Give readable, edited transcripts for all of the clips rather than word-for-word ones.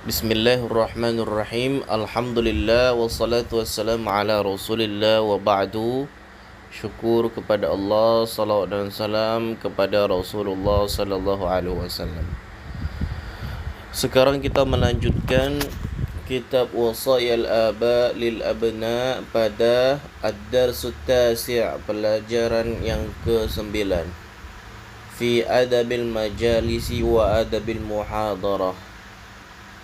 Bismillahirrahmanirrahim. Alhamdulillah wassalatu wassalamu ala Rasulillah wa ba'du. Syukur kepada Allah, salawat dan salam kepada Rasulullah sallallahu alaihi wasallam. Sekarang kita melanjutkan kitab Wasayil Aba lil Abna pada Ad-Darsut Tasi', pelajaran yang ke-9. Fi adabil majalisi wa adabil muhadarah,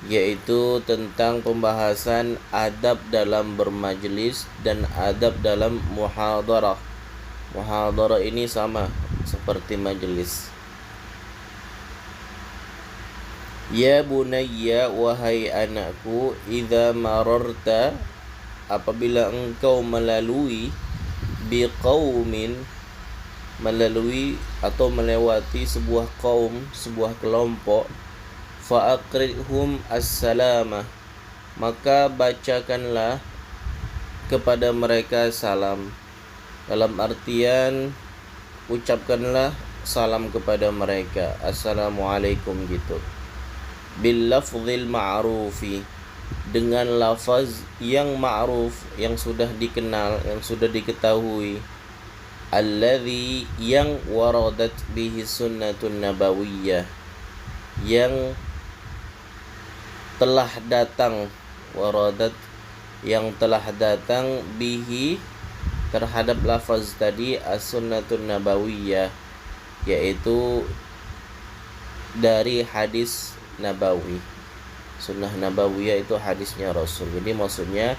yaitu tentang pembahasan adab dalam bermajlis dan adab dalam muhadarah. Muhadarah ini sama seperti majlis. Ya bunayya, wahai anakku, idza mararta, apabila engkau melalui, biqaumin, melalui atau melewati sebuah kaum, sebuah kelompok, fa'aqrihum as-salama, maka bacakanlah kepada mereka salam. Dalam artian ucapkanlah salam kepada mereka, assalamualaikum gitu. Bil lafzil ma'rufi, dengan lafaz yang ma'ruf, yang sudah dikenal, yang sudah diketahui. Alladzi, yang waradat bihi sunnatun nabawiyah, yang telah datang, waradat, yang telah datang, bihi, terhadap lafaz tadi, as-sunnatun nabawiyah, yaitu dari hadis nabawi. Sunnah nabawiyah itu hadisnya Rasul. Jadi maksudnya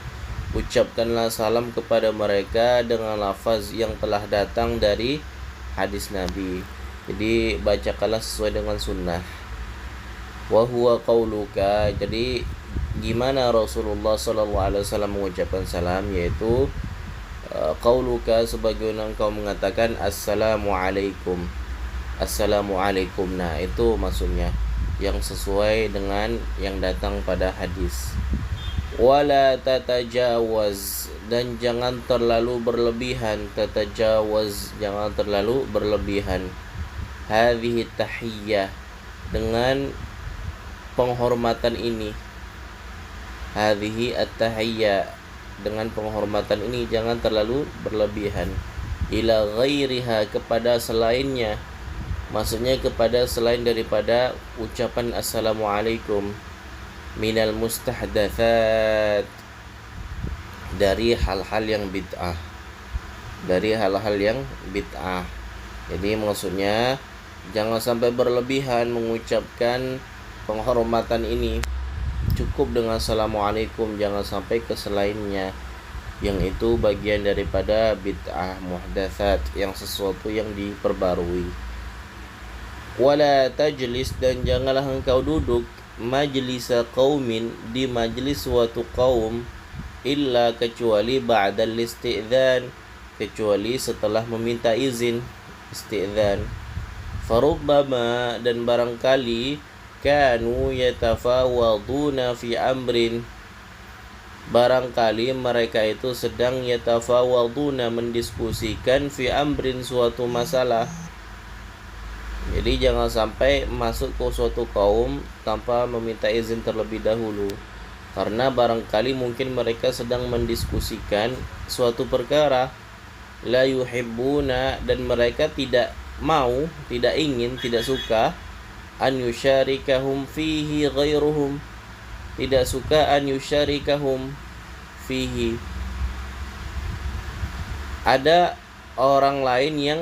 ucapkanlah salam kepada mereka dengan lafaz yang telah datang dari hadis Nabi. Jadi bacakanlah sesuai dengan sunnah. Wa huwa qauluka, jadi gimana Rasulullah SAW mengucapkan salam, yaitu qauluka, sebagaimana engkau mengatakan assalamualaikum, assalamualaikum. Nah, itu maksudnya yang sesuai dengan yang datang pada hadis. Wala tatajawaz, dan jangan terlalu berlebihan. Tatajawaz, jangan terlalu berlebihan. Hadhihi tahiyyah, dengan penghormatan ini. Hadhihi at-tahiyyah, dengan penghormatan ini jangan terlalu berlebihan. Ila ghairiha, kepada selainnya, maksudnya kepada selain daripada ucapan assalamualaikum. Minal mustahdathat, dari hal-hal yang bid'ah, dari hal-hal yang bid'ah. Jadi maksudnya jangan sampai berlebihan mengucapkan penghormatan ini. Cukup dengan assalamualaikum, jangan sampai ke selainnya, yang itu bagian daripada bid'ah muhdatsat, yang sesuatu yang diperbarui. Wala tajlis, dan janganlah engkau duduk, majlisa qaumin, di majlis suatu kaum, illa, kecuali ba'dal isti'dzan, kecuali setelah meminta izin, isti'dzan. Farubbama, dan barangkali, kanu yatafawaduna fi amrin, barangkali mereka itu sedang yatafawaduna, mendiskusikan, fi amrin, suatu masalah. Jadi jangan sampai masuk ke suatu kaum tanpa meminta izin terlebih dahulu, karena barangkali mungkin mereka sedang mendiskusikan suatu perkara. La yuhibbuna, dan mereka tidak mau, tidak ingin, tidak suka, an yusyarikahum fihi ghairuhum, tidak suka an yusyarikahum fihi, ada orang lain yang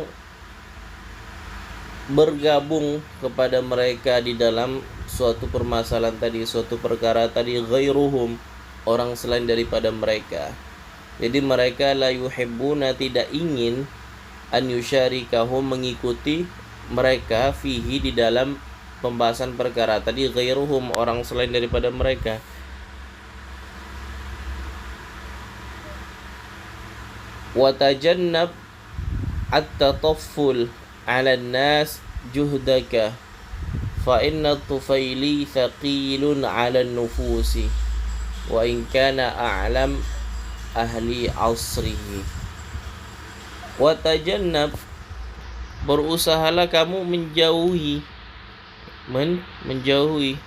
bergabung kepada mereka di dalam suatu permasalahan tadi, suatu perkara tadi, ghairuhum, orang selain daripada mereka. Jadi mereka la yuhibbuna, tidak ingin, an yusyarikahum, mengikuti mereka, fihi, di dalam pembahasan perkara tadi, ghairuhum, orang selain daripada mereka. Wa tajannab at-tatafful 'ala an-nas juhdaka, fa inna at-tufaili thaqilun 'ala an-nufusi wa in kana a'lam ahli 'asrihi. Wa tajannab, berusahalah kamu menjauhi, menjauhi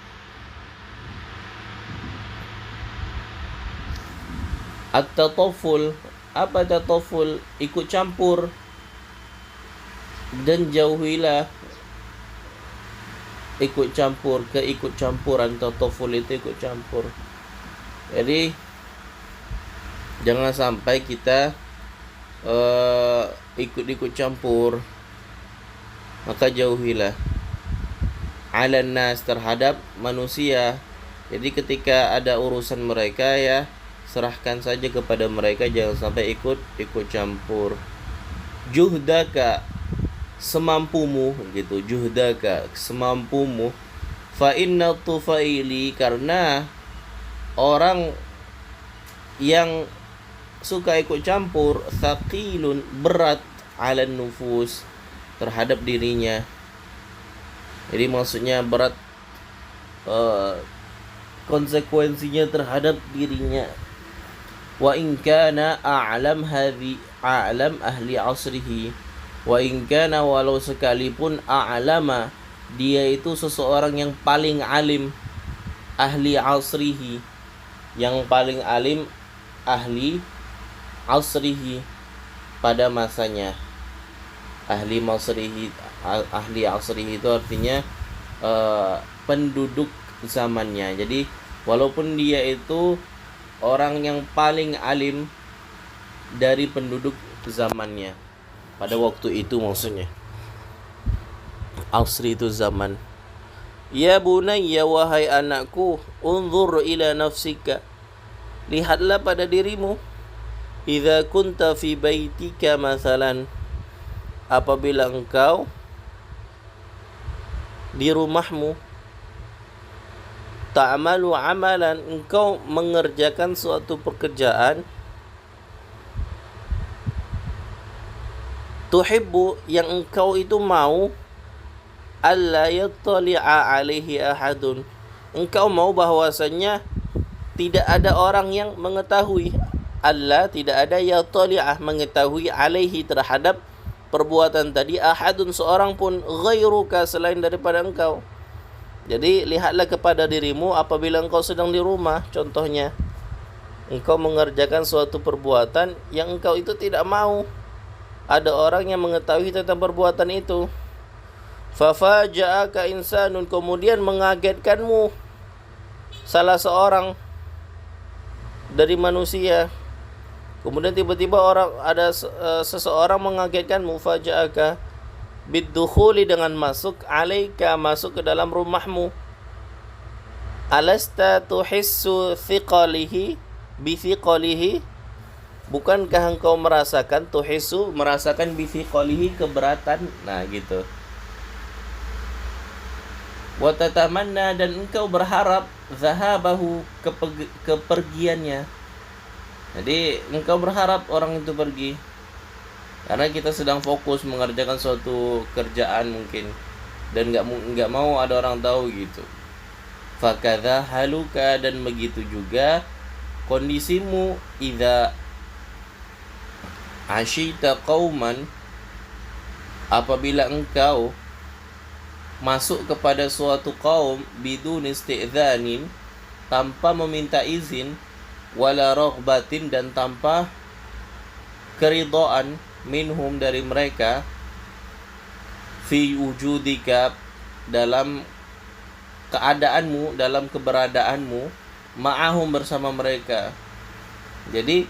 At-tataful, apa tataful? Ikut campur. Dan jauhilah ikut campur, keikut campuran. Tataful itu ikut campur. Jadi jangan sampai kita ikut-ikut campur, maka jauhilah. 'Alan nas, terhadap manusia. Jadi ketika ada urusan mereka, ya serahkan saja kepada mereka, jangan sampai ikut campur. Juhdaka, semampumu gitu. Juhdaka, semampumu. Fa inna tufaili, karena orang yang suka ikut campur, thaqilun, berat, 'alan nufus, terhadap dirinya. Jadi maksudnya berat konsekuensinya terhadap dirinya. Wa in kana a'lam ahli asrihi, wa in kana, walau sekalipun, a'lama, dia itu seseorang yang paling alim, ahli asrihi, yang paling alim, ahli asrihi, pada masanya. Ahli asrihi itu artinya penduduk zamannya. Jadi walaupun dia itu orang yang paling alim dari penduduk zamannya pada waktu itu, maksudnya asri itu zaman. Ya bunayya, wahai anakku, unzur ila nafsika, lihatlah pada dirimu. Idza kunta fi baitika mathalan, apabila engkau di rumahmu, ta'malu amalan, engkau mengerjakan suatu pekerjaan, tuhibbu, yang engkau itu mau, alla yattali'a alaihi ahadun, engkau mau bahwasanya tidak ada orang yang mengetahui, alla, tidak ada, yattali'a, mengetahui, alaihi, terhadap perbuatan tadi, ahadun, seorang pun, ghairuka, selain daripada engkau. Jadi lihatlah kepada dirimu apabila engkau sedang di rumah, contohnya engkau mengerjakan suatu perbuatan yang engkau itu tidak mau ada orang yang mengetahui tentang perbuatan itu. Fafaja'aka insanun, kemudian mengagetkanmu salah seorang dari manusia. Kemudian tiba-tiba seseorang mengagetkanmu, faja'aka, biddukhuli, dengan masuk, alaika, masuk ke dalam rumahmu. Alasta tuhissu thiqalihi bithiqalihi, bukankah engkau merasakan, tuhissu, merasakan, bithiqalihi, keberatan. Nah gitu. Wa tatamanna, dan engkau berharap, zahabahu, kepergiannya. Jadi engkau berharap orang itu pergi karena kita sedang fokus mengerjakan suatu kerjaan mungkin, dan nggak mau ada orang tahu gitu. Fakadha haluka, dan begitu juga kondisimu, idza asyita qauman, apabila engkau masuk kepada suatu kaum, bidun isti'dzanin, tanpa meminta izin, wala raghbatin, dan tanpa keridhaan, minhum, dari mereka, fi wujudika, dalam keadaanmu, dalam keberadaanmu, ma'ahum, bersama mereka. Jadi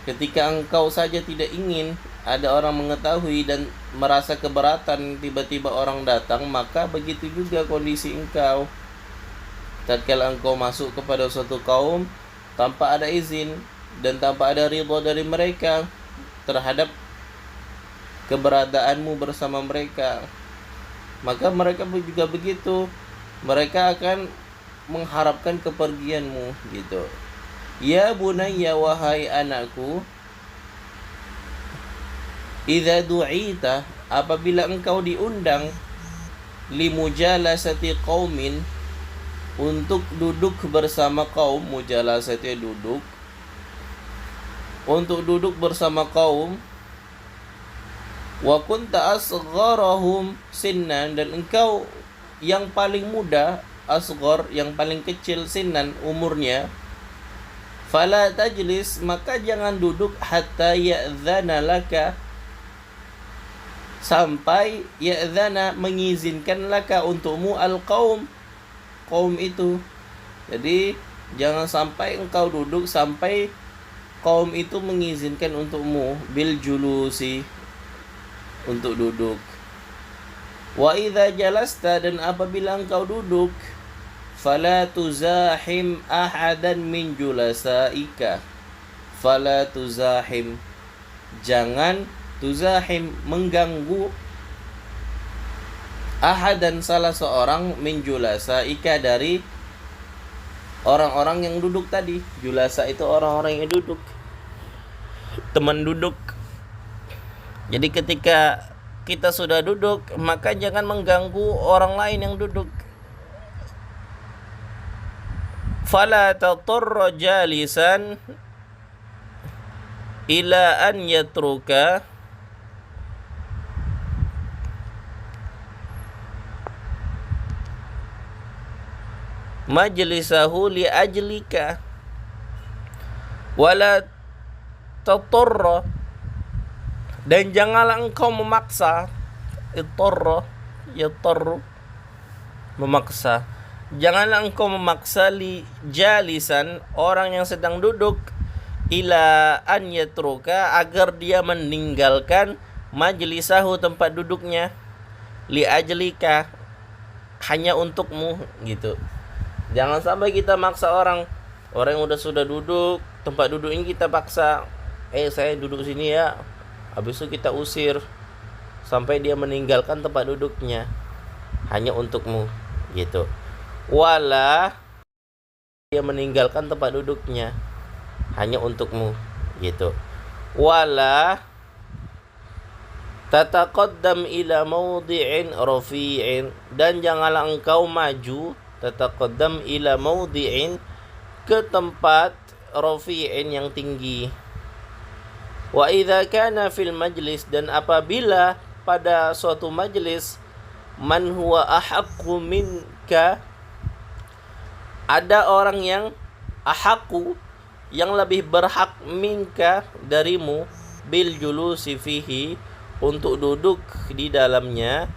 ketika engkau saja tidak ingin ada orang mengetahui dan merasa keberatan tiba-tiba orang datang, maka begitu juga kondisi engkau tatkala engkau masuk kepada suatu kaum tanpa ada izin dan tanpa ada ridha dari mereka terhadap keberadaanmu bersama mereka, maka mereka juga begitu, mereka akan mengharapkan kepergianmu gitu. Ya bunayya, wahai anakku, idza du'ita, apabila engkau diundang, limujalasati qaumin, untuk duduk bersama kaum, mujalasati, duduk, untuk duduk bersama kaum, wa kunta asgharahum sinnan, dan engkau yang paling muda, asghar, yang paling kecil, sinnan, umurnya, Fala tajlis, maka jangan duduk hatta ya'dzana laka, sampai ya'dzana mengizinkan laka untukmu al-qaum, kaum itu. Jadi jangan sampai engkau duduk sampai kaum itu mengizinkan untukmu bil julusi, untuk duduk. Wa idza jalasta, dan apabila engkau duduk, fala tuzahim ahadan min julasaika. Fala tuzahim, jangan tuzahim mengganggu ahadan salah seorang min julasaika, dari orang-orang yang duduk tadi. Julasa itu orang-orang yang duduk, teman duduk. Jadi ketika kita sudah duduk, maka jangan mengganggu orang lain yang duduk. Fala tatarra jalisan ila an yatruka majlisahu li ajlika. Wala tatarra, dan janganlah engkau memaksa. Itarra, yatarru, memaksa. Janganlah engkau memaksa li jalisan, orang yang sedang duduk, ila an yatruka, agar dia meninggalkan majlisahu, tempat duduknya, li ajlika, hanya untukmu gitu. Jangan sampai kita maksa orang yang sudah duduk, tempat duduk ini kita paksa, saya duduk sini ya. Habis itu kita usir sampai dia meninggalkan tempat duduknya, hanya untukmu gitu. Wala, dia meninggalkan tempat duduknya hanya untukmu gitu. Wala tataqaddam ila mawdi'in rafi'in, dan janganlah engkau maju, tataqaddam ila mawdi'in, ke tempat rafi'in yang tinggi. Wa idza kana fil majlis, dan apabila pada suatu majlis, man huwa ahaqqu minka, ada orang yang ahaqqu, yang lebih berhak, minka, darimu, bil julusi fihi, untuk duduk di dalamnya.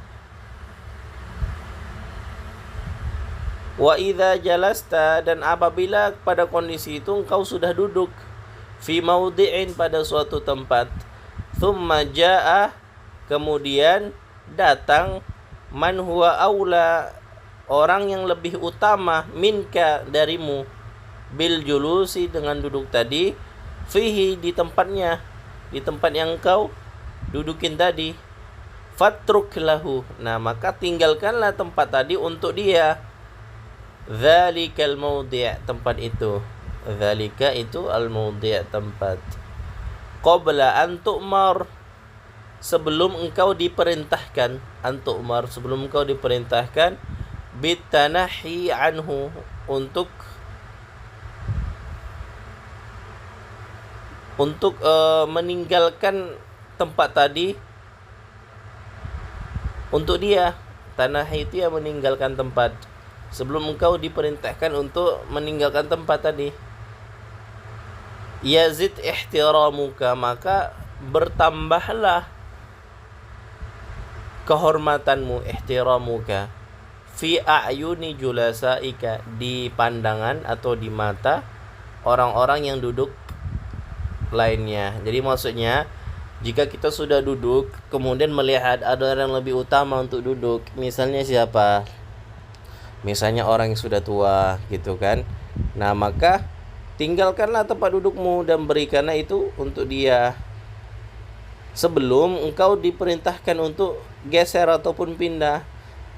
Wa idza jalasta, dan apabila pada kondisi itu engkau sudah duduk, fi maudhi'in, pada suatu tempat, thumma jaa, kemudian datang, man huwa aula, orang yang lebih utama, minka, darimu, bil julusi, dengan duduk tadi, fihi, di tempatnya, di tempat yang engkau dudukin tadi, fatruk lahu, nah maka tinggalkanlah tempat tadi untuk dia. Dzalikal maudhi', tempat itu. Dzalika itu al maudhi', tempat. Qabla an tu'mar, sebelum engkau diperintahkan, an tu'mar, sebelum engkau diperintahkan, bitanahi anhu, untuk meninggalkan tempat tadi untuk dia. Tanahi itu ya meninggalkan tempat, sebelum engkau diperintahkan untuk meninggalkan tempat tadi. Yazid ihtiramuka, maka bertambahlah kehormatanmu, ihtiramuka, fi a'yuni julasaika, di pandangan atau di mata orang-orang yang duduk lainnya. Jadi maksudnya, jika kita sudah duduk kemudian melihat ada orang yang lebih utama untuk duduk, misalnya siapa? Misalnya orang yang sudah tua gitu kan. Nah, maka tinggalkanlah tempat dudukmu dan berikanlah itu untuk dia, sebelum engkau diperintahkan untuk geser ataupun pindah.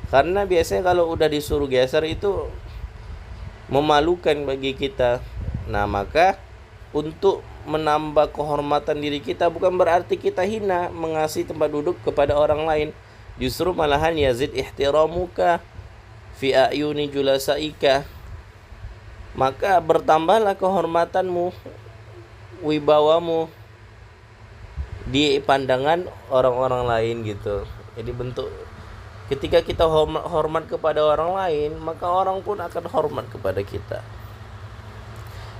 Karena biasanya kalau udah disuruh geser itu memalukan bagi kita. Nah, maka untuk menambah kehormatan diri kita, bukan berarti kita hina mengasih tempat duduk kepada orang lain. Justru malahan yazid ihtiramuka fi a'yuni julasaika, maka bertambahlah kehormatanmu, wibawamu di pandangan orang-orang lain gitu. Jadi bentuk ketika kita hormat kepada orang lain, maka orang pun akan hormat kepada kita.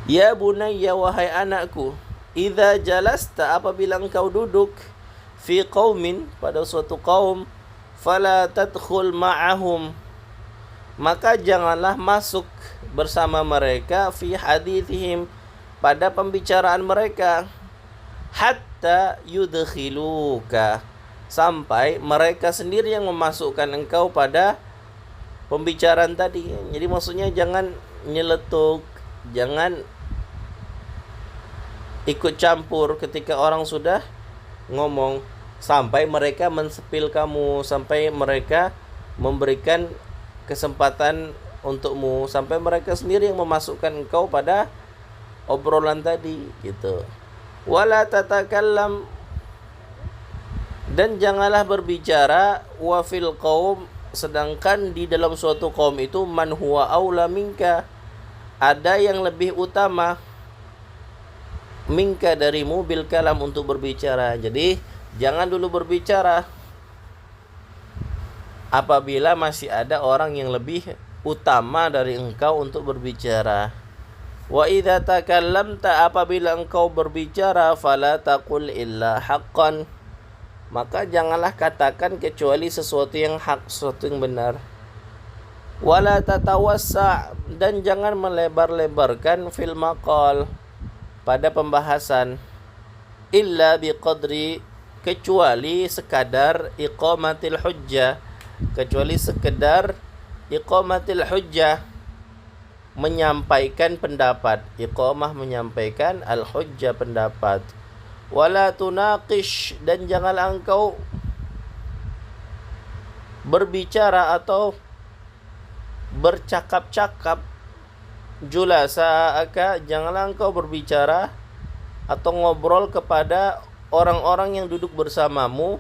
Ya bunayya, wahai anakku, idza jalasta, apabila engkau duduk, fi qaumin, pada suatu kaum, fala tadkhul ma'ahum, maka janganlah masuk bersama mereka, fi hadithihim, pada pembicaraan mereka, hatta yudkhiluka, sampai mereka sendiri yang memasukkan engkau pada pembicaraan tadi. Jadi maksudnya jangan nyeletuk, jangan ikut campur ketika orang sudah ngomong, sampai mereka mensepil kamu, sampai mereka memberikan kesempatan untukmu, sampai mereka sendiri yang memasukkan engkau pada obrolan tadi gitu. Wala tatakallam, dan janganlah berbicara, wa fil qaum, sedangkan di dalam suatu kaum itu, man huwa aula minka, ada yang lebih utama, minka, darimu, bil kalam, untuk berbicara. Jadi jangan dulu berbicara apabila masih ada orang yang lebih utama dari engkau untuk berbicara. Wa idza takallamta, apabila engkau berbicara, fala taqul illa haqqan, maka janganlah katakan kecuali sesuatu yang hak, sesuatu yang benar. Wala tatawassa, dan jangan melebar-lebarkan, fil maqal, pada pembahasan, illa biqadri, kecuali sekadar iqamatil hujjah, kecuali sekedar iqamatil hujjah, menyampaikan pendapat. Iqamah menyampaikan, al-hujjah pendapat. Wala tunaqish, dan janganlah engkau berbicara atau bercakap-cakap, julasa, janganlah engkau berbicara atau ngobrol kepada orang-orang yang duduk bersamamu,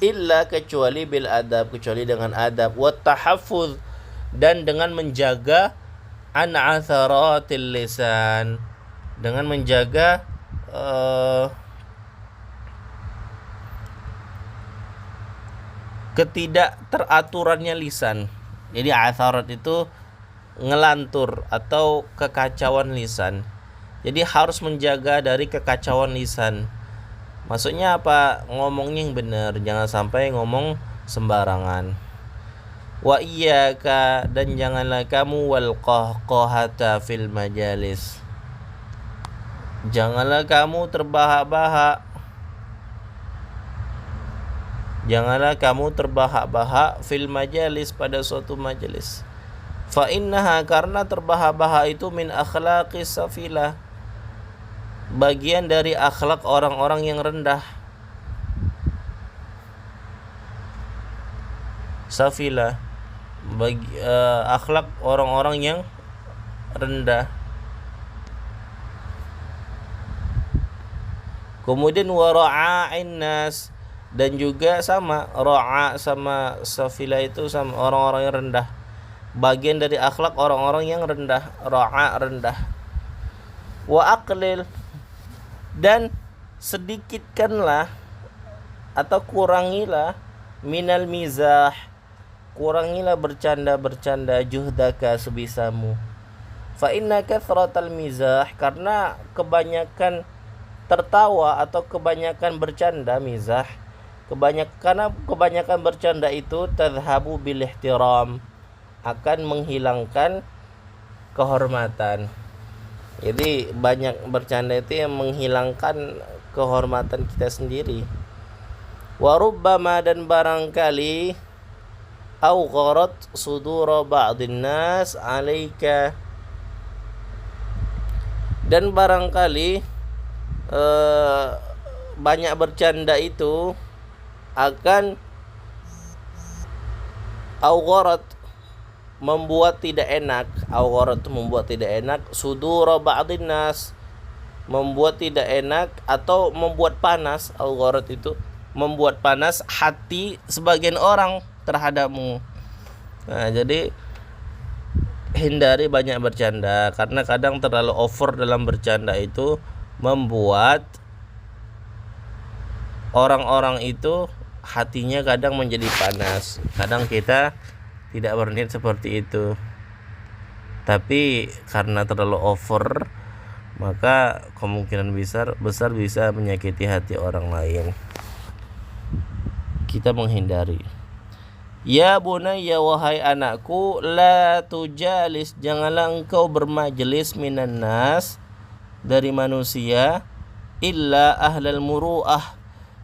illa, kecuali bil adab, kecuali dengan adab, wat tahaffuz, dan dengan menjaga an atharatil lisan, dengan menjaga ketidakteraturannya lisan. Jadi atharat itu ngelantur atau kekacauan lisan. Jadi harus menjaga dari kekacauan lisan. Maksudnya apa? Ngomongnya yang benar, jangan sampai ngomong sembarangan. Wa iyyaka, dan janganlah kamu, wal qahqahata fil majalis, janganlah kamu terbahak-bahak, janganlah kamu terbahak-bahak, fil majalis, pada suatu majelis. Fa innaha, karena terbahak-bahak itu, min akhlaqis safilah, bagian dari akhlak orang-orang yang rendah. Safilah, akhlak orang-orang yang rendah. Kemudian wara'a'in nas, dan juga sama ra'a sama safilah itu sama orang-orang yang rendah, bagian dari akhlak orang-orang yang rendah. Ra'a, rendah. Wa aqlil, dan sedikitkanlah atau kurangilah, minal mizah, kurangilah bercanda-bercanda, juhdaka, sebisamu. Fa inna kathratal mizah, karena kebanyakan tertawa atau kebanyakan bercanda, mizah, kebanyakan bercanda itu, tadhhabu bil ihtiram, akan menghilangkan kehormatan. Jadi banyak bercanda itu yang menghilangkan kehormatan kita sendiri. Wa rubbama, dan barangkali, au gharat sudura ba'dhin nas alaika, dan barangkali banyak bercanda itu akan au gharat, membuat tidak enak. Au gharat itu membuat tidak enak, sudura ba'dhin nas, membuat tidak enak atau membuat panas. Au gharat itu membuat panas hati sebagian orang terhadapmu. Nah, jadi hindari banyak bercanda, karena kadang terlalu over dalam bercanda itu membuat orang-orang itu hatinya kadang menjadi panas. Kadang kita tidak berniat seperti itu, tapi karena terlalu over maka kemungkinan besar bisa menyakiti hati orang lain. Kita menghindari. Ya bunayya, wahai anakku, la tujalis, janganlah engkau bermajelis minan nas, dari manusia, illa ahlal muru'ah,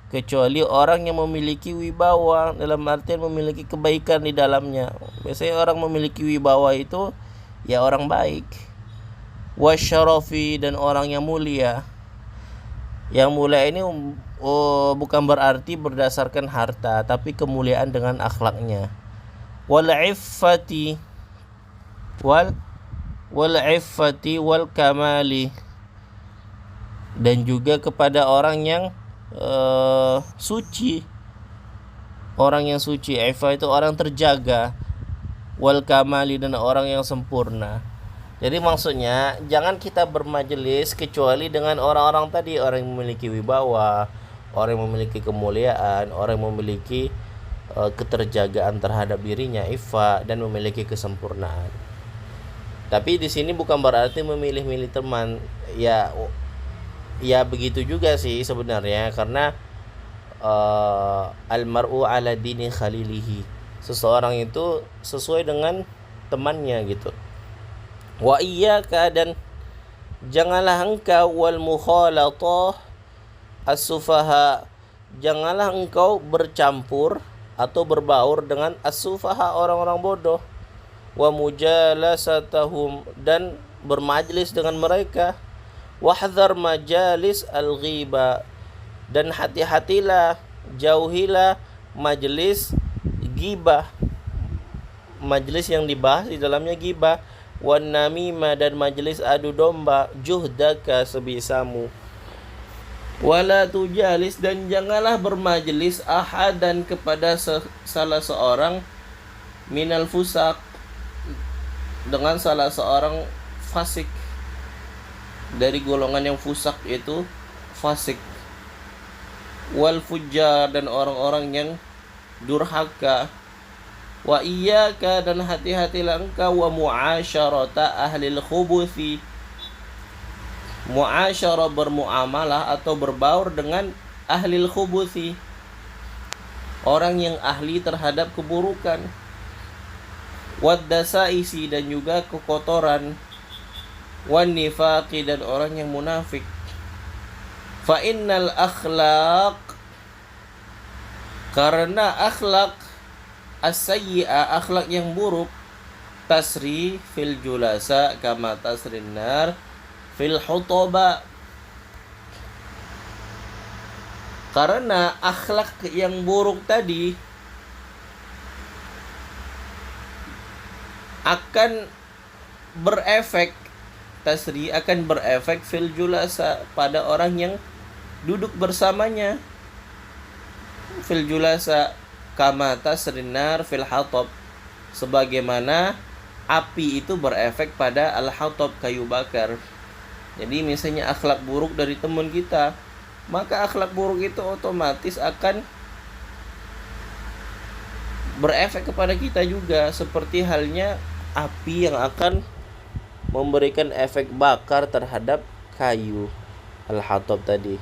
kecuali orang yang memiliki wibawa, dalam artian memiliki kebaikan di dalamnya. Biasanya orang memiliki wibawa itu ya orang baik. Wasyarafi, dan orang yang mulia. Yang mulia ini bukan berarti berdasarkan harta, tapi kemuliaan dengan akhlaknya. Wal iffati wal kamali, dan juga kepada orang yang suci. Orang yang suci, iffah itu orang terjaga, wal kamali, dan orang yang sempurna. Jadi maksudnya jangan kita bermajelis kecuali dengan orang-orang tadi, orang yang memiliki wibawa, orang yang memiliki kemuliaan, orang yang memiliki keterjagaan terhadap dirinya, iffah, dan memiliki kesempurnaan. Tapi di sini bukan berarti memilih-milih teman. Ya begitu juga sih sebenarnya, karena almar'u ala dini khalilihi, seseorang itu sesuai dengan temannya gitu. Wa iyyaka, dan janganlah engkau, wal mukhalatah as-sufaha, janganlah engkau bercampur atau berbaur dengan as-sufaha, orang-orang bodoh. Wa mujalasatahum, dan bermajlis dengan mereka. Wahdhar majalis al-ghiba, dan hati-hatilah, jauhilah majlis ghibah, majlis yang dibahas di dalamnya ghibah. Wan namimah, dan majlis adu domba. Juhdaka, sebisamu. Wala tujalis, dan janganlah bermajlis ahadan, kepada salah seorang, minal fusak, dengan salah seorang fasik, dari golongan yang fusak itu fasik. Wal fujjar, dan orang-orang yang durhaka. Wa iyyaka, dan hati-hatilah engkau, wa mu'asyarata ahlil khubuthi, mu'asyarah, bermuamalah atau berbaur dengan ahlil khubuthi, orang yang ahli terhadap keburukan. Wad dasaisi, dan juga kekotoran. Wan nifaqi, dan orang yang munafik. Fa innal akhlaq, karena akhlak as-sayyi'ah, akhlak yang buruk, tasri fil julasa kama tasrin nar fil hutaba, karena akhlak yang buruk tadi akan berefek, tasri akan berefek fil julasa, pada orang yang duduk bersamanya. Fil julasa kama tasrinar fil hatab, sebagaimana api itu berefek pada al-hatab, kayu bakar. Jadi misalnya akhlak buruk dari teman kita, maka akhlak buruk itu otomatis akan berefek kepada kita juga, seperti halnya api yang akan memberikan efek bakar terhadap kayu al-hatab tadi.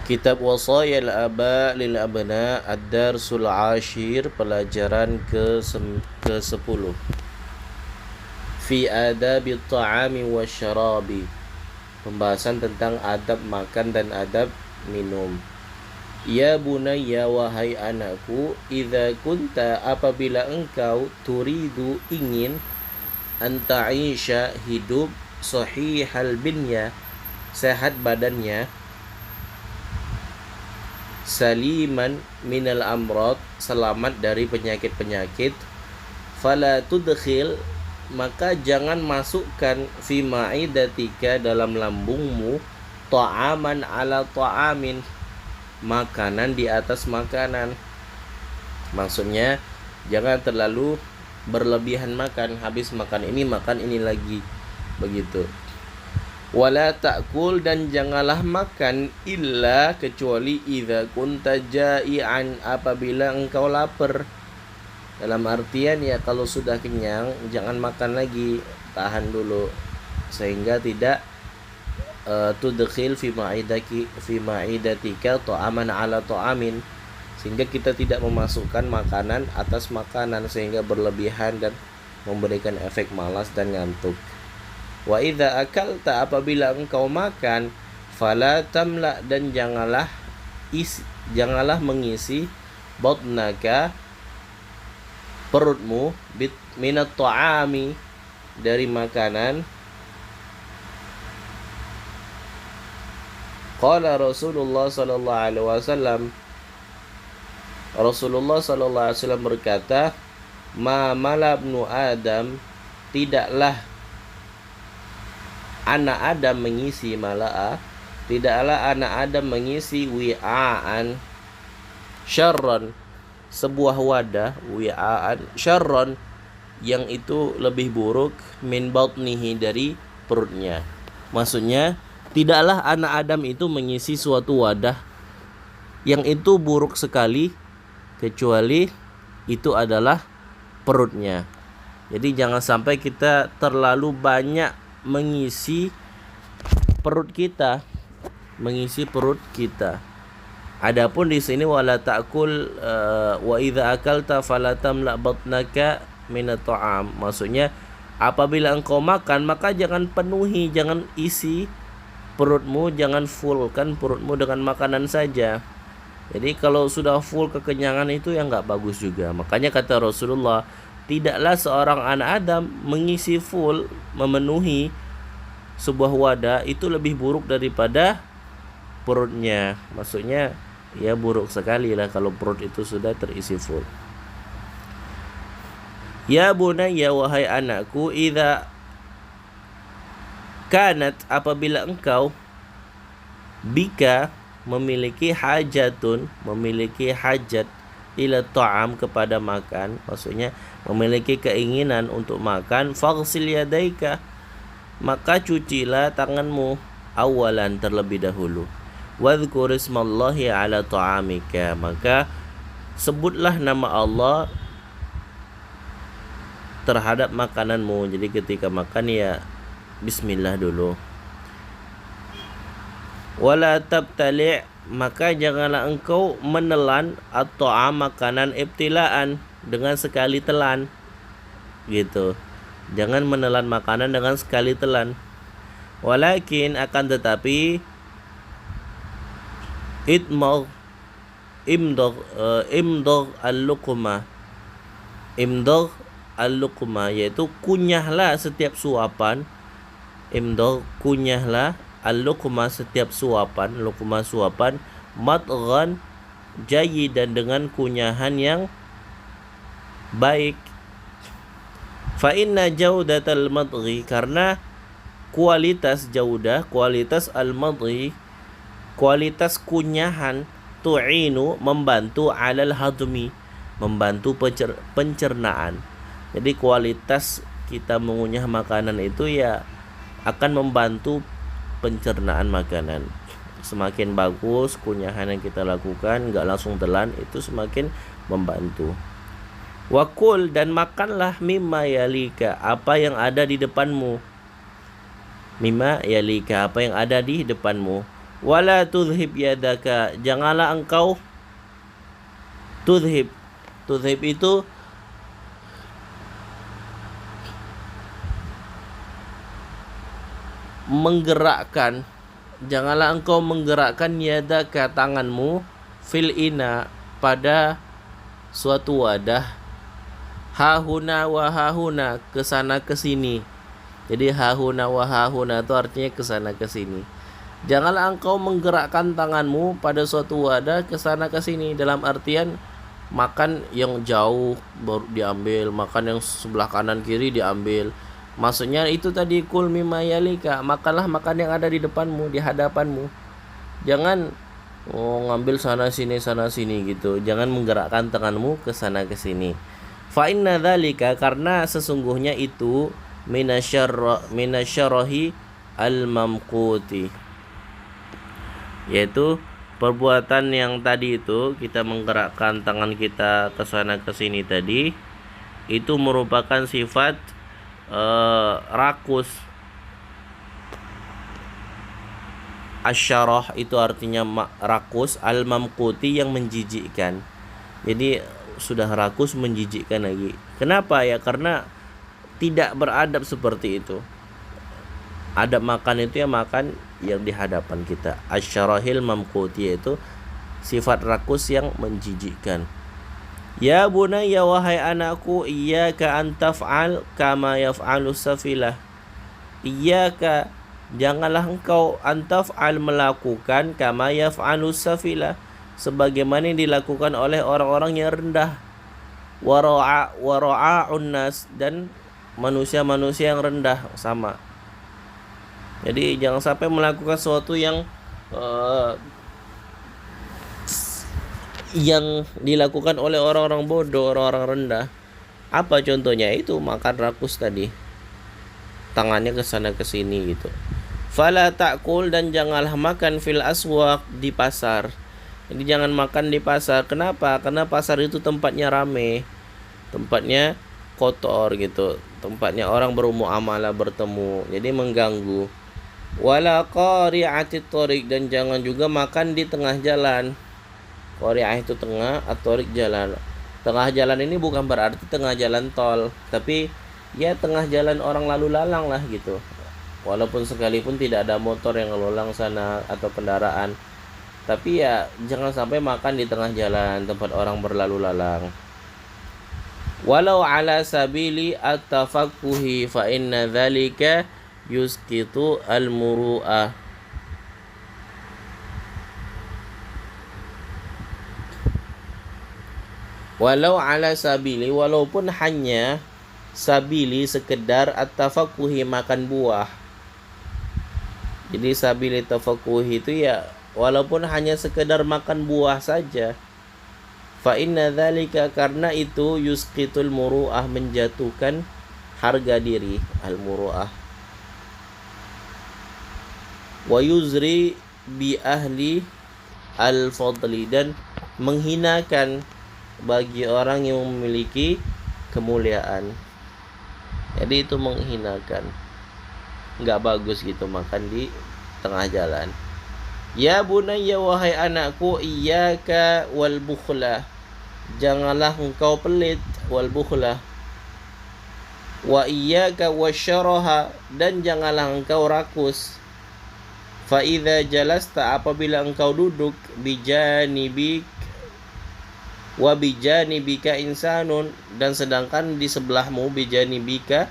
Kitab Wasayal Aba lil Abna, Ad-Darsul Ashir, pelajaran ke-10. Fi adabi ta'ami wasyarabi, pembahasan tentang adab makan dan adab minum. Ya bunayya, wahai anakku, idza kunta, apabila engkau, turidu, ingin, anta'isha, hidup, sahihal binya, sehat badannya, saliman minal amrad, selamat dari penyakit-penyakit, fala tudkhil, maka jangan masukkan, fi ma'idatika, dalam lambungmu, ta'aman ala ta'amin, makanan di atas makanan. Maksudnya jangan terlalu berlebihan makan, habis makan ini lagi, begitu. Wala ta'kul, dan janganlah makan, illa, kecuali, idza kunta ja'ian, apabila engkau lapar. Dalam artian ya kalau sudah kenyang jangan makan lagi, tahan dulu sehingga tidak tudkhil fi ma'idatika ta'aman ala ta'amin, sehingga kita tidak memasukkan makanan atas makanan sehingga berlebihan dan memberikan efek malas dan ngantuk. Wa idza akalta, apabila engkau makan, fala tamla, dan janganlah mengisi batnaka, perutmu, minat ta'ami, dari makanan. Qala Rasulullah sallallahu alaihi wasallam, Rasulullah sallallahu alaihi wasallam berkata, ma malabnu Adam, tidaklah anak Adam mengisi tidaklah anak Adam mengisi wi'aan syarran, sebuah wadah, wi'aan syarran, yang itu lebih buruk, min batnihi, dari perutnya. Maksudnya tidaklah anak Adam itu mengisi suatu wadah yang itu buruk sekali kecuali itu adalah perutnya. Jadi jangan sampai kita terlalu banyak mengisi perut kita. Adapun di sini wala ta'kul wa idza akalta fala tamla batnaka minat ta'am. Maksudnya apabila engkau makan maka jangan penuhi, jangan isi perutmu, jangan fullkan perutmu dengan makanan saja. Jadi kalau sudah full kekenyangan itu yang enggak bagus juga. Makanya kata Rasulullah, tidaklah seorang anak Adam mengisi full, memenuhi sebuah wadah itu lebih buruk daripada perutnya. Maksudnya ya buruk sekali lah kalau perut itu sudah terisi full. Ya bunayya, wahai anakku, idza kanat, apabila engkau, bika, memiliki hajat ila ta'am, kepada makan, maksudnya memiliki keinginan untuk makan, faghsil yadaika, maka cucilah tanganmu awalan, terlebih dahulu, wadhkur ismallahi ala ta'amika, maka sebutlah nama Allah terhadap makananmu. Jadi ketika makan ya bismillah dulu. Wala tabtali', maka janganlah engkau menelan atau makanan ibtilaan, dengan sekali telan gitu. Jangan menelan makanan dengan sekali telan. Walakin, akan tetapi, imdog al-luqma, yaitu kunyahlah setiap suapan. Kunyahlah al-luqma, setiap suapan, matghan jayyidan, dengan kunyahan yang baik. Fa inna jaudatal madghi, karena kualitas jaudah, kualitas al-madghi, kualitas kunyahan, tu'inu, membantu, alal hadmi, membantu pencernaan. Jadi kualitas kita mengunyah makanan itu ya akan membantu pencernaan makanan. Semakin bagus kunyahan yang kita lakukan, enggak langsung telan, itu semakin membantu. Wakul, dan makanlah, mimma yalika, apa yang ada di depanmu. Mimma yalika, apa yang ada di depanmu. Wala tudhib yadaka, janganlah engkau tudhib itu menggerakkan, janganlah engkau menggerakkan yadaka, tanganmu, fil ina, pada suatu wadah, hahuna wa hahuna, kesana kesini. Jadi hahuna wa hahuna itu artinya kesana kesini. Janganlah engkau menggerakkan tanganmu pada suatu wadah kesana kesini, dalam artian makan yang jauh baru diambil, makan yang sebelah kanan kiri diambil. Maksudnya itu tadi, kul mimma yalika, makanlah makan yang ada di depanmu, di hadapanmu. Jangan ngambil sana sini gitu. Jangan menggerakkan tanganmu ke sana ke sini. Fa inna dzalika, karena sesungguhnya itu minasyarrahi al-mamquti, yaitu perbuatan yang tadi itu, kita menggerakkan tangan kita ke sana ke sini tadi, itu merupakan sifat rakus. Asyarah itu artinya rakus, al-mamquti yang menjijikkan. Jadi sudah rakus menjijikkan lagi. Kenapa ya? Karena tidak beradab seperti itu. Adab makan itu ya makan yang di hadapan kita. Asyarahil mamquti yaitu sifat rakus yang menjijikkan. Ya bunayya, wahai anakku, iyyaka an taf'al kama yaf'alu safilah. Iyyaka, janganlah engkau antaf'al melakukan kama yaf'alu safilah, sebagaimana yang dilakukan oleh orang-orang yang rendah. Wara'a'un nas, dan manusia-manusia yang rendah sama. Jadi jangan sampai melakukan sesuatu yang dilakukan oleh orang-orang bodoh, orang-orang rendah. Apa contohnya? Itu makan rakus tadi, tangannya ke sana ke sini gitu. Fala ta'kul, dan janganlah makan fil aswaq, di pasar. Jadi jangan makan di pasar. Kenapa? Karena pasar itu tempatnya rame, tempatnya kotor gitu, tempatnya orang bermuamalah, bertemu, jadi mengganggu. Wala qari'atit thariq, dan jangan juga makan di tengah jalan. Qari'ah itu tengah, at-thariq jalan. Tengah jalan ini bukan berarti tengah jalan tol, tapi ya tengah jalan orang lalu lalang lah gitu. Walaupun sekalipun tidak ada motor yang lalu lalang sana atau kendaraan, tapi ya jangan sampai makan di tengah jalan tempat orang berlalu lalang. Walau ala sabili at-tafaqquhi fa inna dzalika yusqitu al-muru'ah. Walau ala sabili, walaupun hanya sabili sekedar at-tafaqquhi, makan buah. Jadi sabili tafaquhi itu ya walaupun hanya sekedar makan buah saja. Fa inna dzalika, karena itu yusqitul muru'ah, menjatuhkan harga diri, al-muru'ah. Wa yuzri bi ahli al-fadli, dan menghinakan bagi orang yang memiliki kemuliaan. Jadi itu menghinakan, nggak bagus gitu makan di tengah jalan. Ya bunayya, wahai anakku, iyyaka wal bukhla, janganlah engkau pelit, wal bukhla. Wa iyyaka wasyaraha, dan janganlah engkau rakus. Fa idza jalasta, apabila engkau duduk, bijanibik wa bijanibika insanun, dan sedangkan di sebelahmu, bijanibika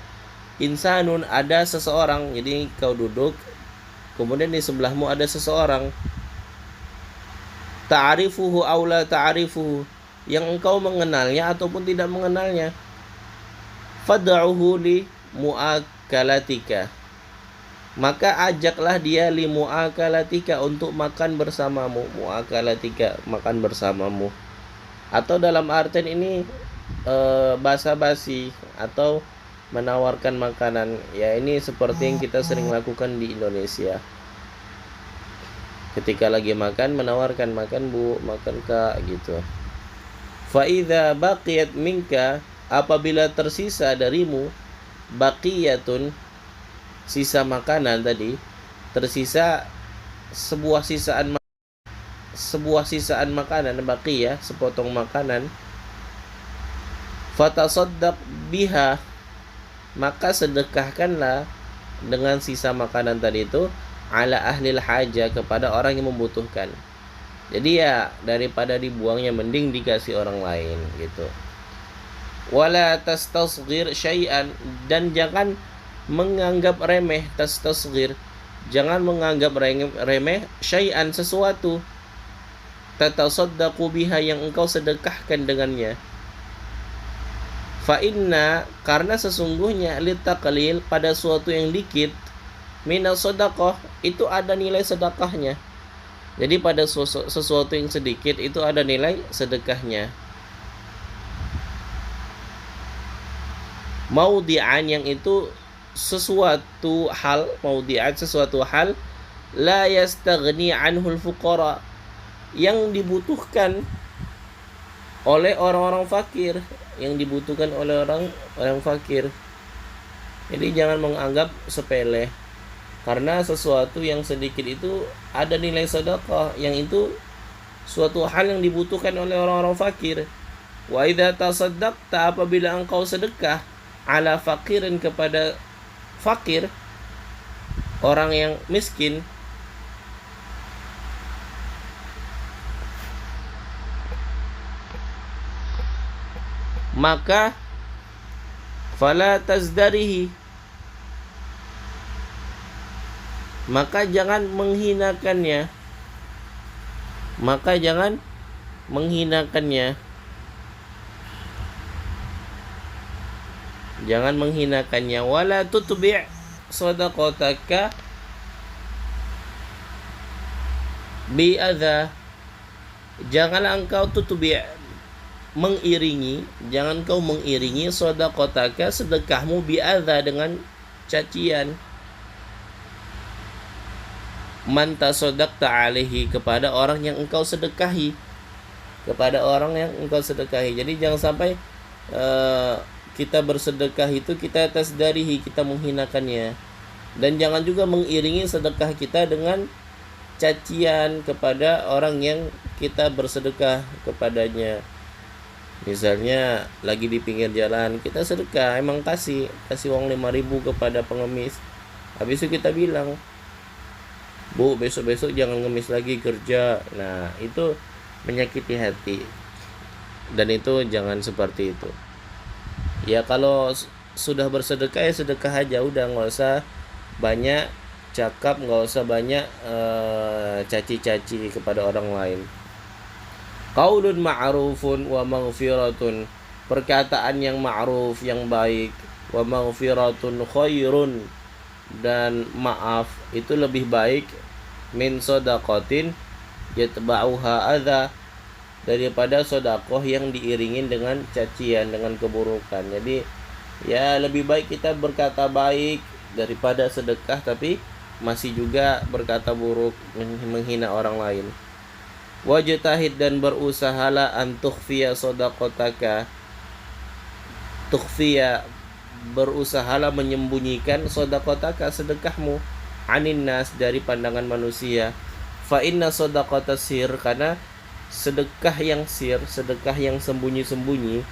insanun, ada seseorang. Jadi kau duduk, kemudian di sebelahmu ada seseorang. Ta'rifuhu aw la ta'rifuhu, yang engkau mengenalnya ataupun tidak mengenalnya. Fad'uhu li mu'akalatika, maka ajaklah dia li mu'akalatika, untuk makan bersamamu. Mu'akalatika, makan bersamamu. Atau dalam artian ini basa-basi atau menawarkan makanan. Ya ini seperti yang kita sering lakukan di Indonesia. Ketika lagi makan, menawarkan, makan bu, makan kak gitu. Fa idza baqiyat minka, apabila tersisa darimu, baqiyatun, sisa makanan tadi, tersisa sebuah sisaan makanan, baqiyah, sepotong makanan. Fatasaddaq biha, maka sedekahkanlah dengan sisa makanan tadi itu, ala ahlil haja, kepada orang yang membutuhkan. Jadi ya daripada dibuangnya mending dikasih orang lain gitu. Wala tastasghir syai'an, dan jangan menganggap remeh, tastasghir, jangan menganggap remeh syai'an, sesuatu, tatasaddaqu biha, yang engkau sedekahkan dengannya. Fa inna, karena sesungguhnya, litaqlil, pada suatu yang dikit, minas sedekah, itu ada nilai sedekahnya. Jadi pada sesuatu yang sedikit itu ada nilai sedekahnya. Maudi'an, yang itu sesuatu hal, maudi'an, sesuatu hal, la yastaghni anhul fuqara, yang dibutuhkan oleh orang-orang fakir, yang dibutuhkan oleh orang fakir. Jadi jangan menganggap sepele, karena sesuatu yang sedikit itu ada nilai sedekah, yang itu suatu hal yang dibutuhkan oleh orang-orang fakir. Wa idza tasaddaqta, apabila engkau sedekah, ala fakirin, kepada fakir, orang yang miskin, maka fala tazdarihi, maka jangan menghinakannya, wala tutbi' shadaqataka bi adza, janganlah engkau jangan kau mengiringi shadaqataka, sedekahmu, bi adza, dengan cacian. Man tasaddaqta alaihi, kepada orang yang engkau sedekahi, Jadi jangan sampai kita bersedekah itu kita tasdarihi, kita menghinakannya. Dan jangan juga mengiringi sedekah kita dengan cacian kepada orang yang kita bersedekah kepadanya. Misalnya lagi di pinggir jalan, kita sedekah, emang kasih uang 5.000 kepada pengemis. Habis itu kita bilang, Bu, besok-besok jangan ngemis lagi kerja. Nah, itu menyakiti hati. Dan itu jangan seperti itu. Ya kalau sudah bersedekah ya sedekah aja, udah, nggak usah banyak cakap, nggak usah banyak caci-caci kepada orang lain. Qaulun ma'rufun wa maghfiratun, perkataan yang ma'ruf, yang baik, wa maghfiratun khairun, dan maaf itu lebih baik, min shadaqatin yatba'uha adza, daripada sedekah yang diiringin dengan cacian, dengan keburukan. Jadi ya lebih baik kita berkata baik daripada sedekah tapi masih juga berkata buruk, menghina orang lain. Wajtahid, dan berusahalah, an tukhfiya shadaqataka, berusahalah menyembunyikan shadaqataka, sedekahmu, anin nas, dari pandangan manusia. Fa inna shadaqata sir, karena sedekah yang sembunyi-sembunyi,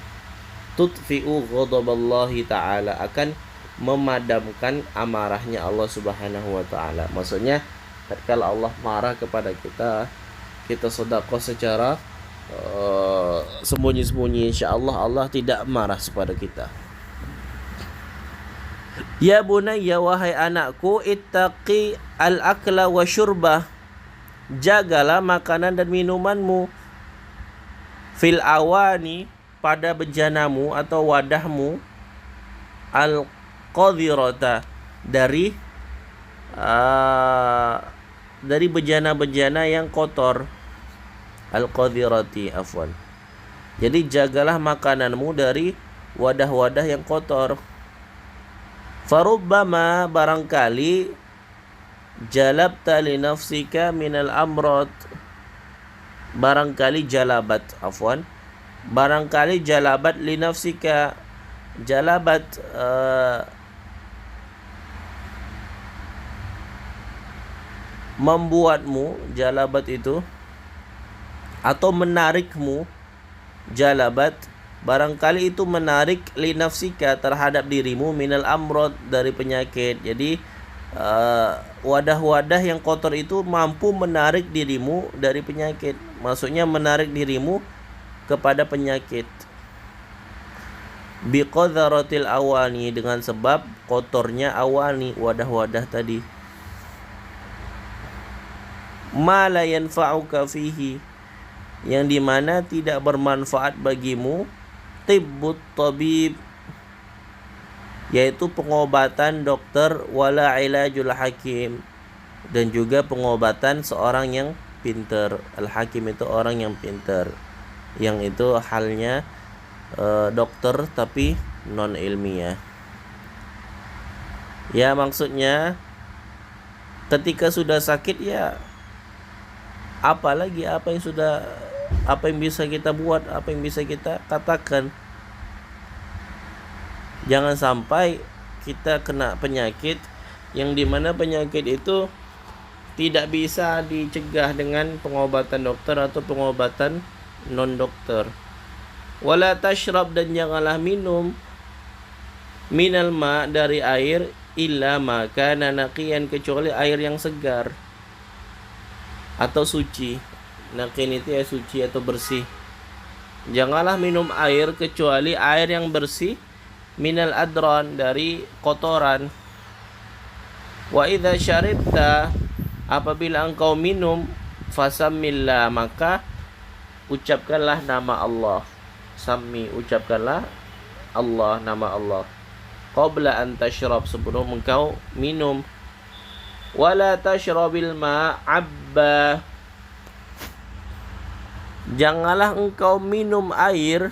tutfi'u ghadaballahi ta'ala, akan memadamkan amarahnya Allah Subhanahu wa ta'ala. Maksudnya tatkala Allah marah kepada kita sedekah secara sembunyi-sembunyi, insyaallah Allah tidak marah kepada kita. Ya bunayya, wahai anakku, ittaqi al-akla wa syurbah, jagalah makanan dan minumanmu, fil awani, pada bejanamu atau wadahmu, al-qadirata, dari bejana-bejana yang kotor, al-qadirati, afwan. Jadi jagalah makananmu dari wadah-wadah yang kotor. Farubbama, barangkali, jalabta li nafsika minal amrad, barangkali jalabat li nafsika, jalabat membuatmu, jalabat itu, atau menarikmu, jalabat, barangkali itu menarik, li nafsika, terhadap dirimu, minal amrad, dari penyakit. Jadi wadah-wadah yang kotor itu mampu menarik dirimu dari penyakit, maksudnya menarik dirimu kepada penyakit. Biqadharatil awani, dengan sebab kotornya awani, wadah-wadah tadi. Ma la yanfa'uka fihi, yang dimana tidak bermanfaat bagimu, tibbut tabib, yaitu pengobatan dokter, wala ilajul hakim, dan juga pengobatan seorang yang pintar. Al-hakim itu orang yang pintar, yang itu halnya dokter tapi non ilmiah. Ya maksudnya ketika sudah sakit ya Apalagi apa yang bisa kita buat, apa yang bisa kita katakan. Jangan sampai kita kena penyakit yang dimana penyakit itu tidak bisa dicegah dengan pengobatan dokter atau pengobatan non dokter. Wala tashrab, dan janganlah minum minal ma, dari air, illa ma kana naqiyan, kecuali air yang segar atau suci. Naqiyan itu ya suci atau bersih. Janganlah minum air kecuali air yang bersih, minal adran, dari kotoran. Wa idza syaribta, apabila engkau minum, fasammillah, maka ucapkanlah nama Allah. Sammi, ucapkanlah Allah, nama Allah. Qabla an tashrab, sebelum engkau minum. Wala tashrabil ma'abba, janganlah engkau minum air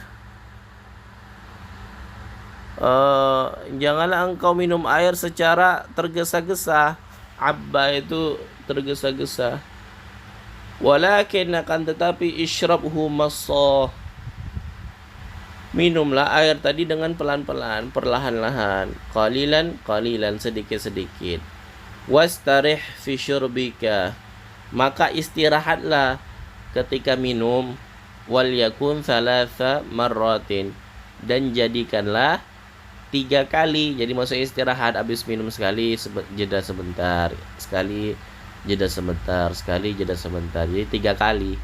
janganlah engkau minum air secara tergesa-gesa. Abba itu tergesa-gesa. Walakin, akan tetapi, ishrabhu massa, minumlah air tadi dengan pelan-pelan, perlahan-lahan. Qalilan, sedikit-sedikit. Wastarih fi syurbika, maka istirahatlah ketika minum. Wal yakun thalatha marratin, dan jadikanlah 3 kali. Jadi maksudnya istirahat, habis minum sekali, jeda sebentar, sekali jeda sebentar, sekali jeda sebentar. Jadi 3 kali.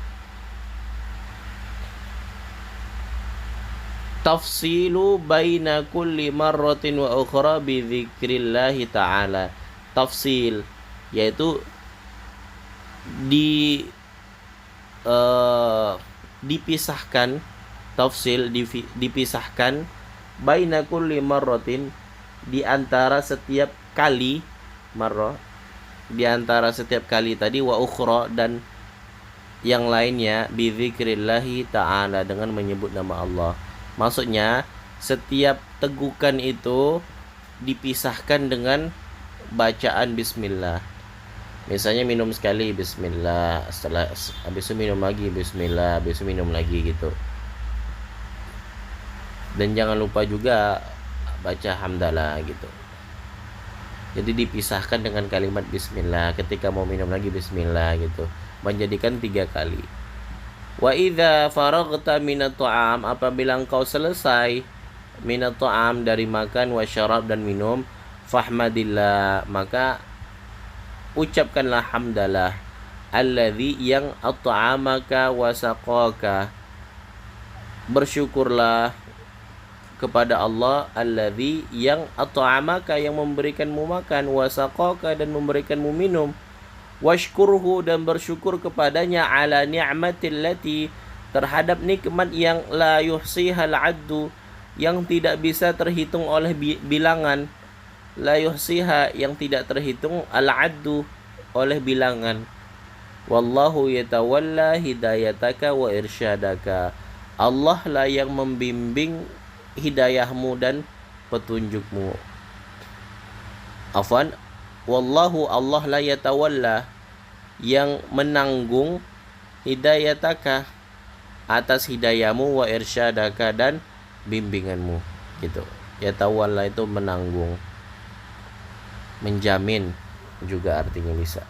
Tafsilu baina kulli marratin wa ukhra bi dzikrillahi ta'ala. Tafsil yaitu dipisahkan. Tafsil dipisahkan, baina kulli marratin, di antara setiap kali, marrah, di antara setiap kali tadi, wa ukhra, dan yang lainnya, bi dzikrillahi ta'ala, dengan menyebut nama Allah. Maksudnya setiap tegukan itu dipisahkan dengan bacaan bismillah. Misalnya minum sekali bismillah, setelah habis itu minum lagi bismillah, habis itu minum lagi gitu. Dan jangan lupa juga baca hamdalah gitu. Jadi dipisahkan dengan kalimat bismillah. Ketika mau minum lagi bismillah gitu. Menjadikan 3 kali. Wa idza faraghta minat ta'am, apabila engkau selesai minat ta'am, dari makan, wa syarab, dan minum, fahmadillah, maka ucapkanlah hamdalah. Alladzi, yang at'amaka wa saqaka, bersyukurlah kepada Allah. Alladzi, yang at'amaka, yang memberikanmu makan, wa saqaka, dan memberikanmu minum. Washkurhu, dan bersyukur kepadanya, ala ni'matil lati, terhadap nikmat yang la yuhsihal addu, yang tidak bisa terhitung oleh bilangan. La yuhsiha, yang tidak terhitung, al addu, oleh bilangan. Wallahu yatawalla hidayataka wa irsyadaka, Allah lah yang membimbing hidayahmu dan petunjukmu. Afwan, wallahu, Allah la yatawalla, yang menanggung, hidayataka, atas hidayahmu, wa irsyadaka, dan bimbinganmu gitu. Yatawalla itu menanggung, menjamin juga artinya bisa.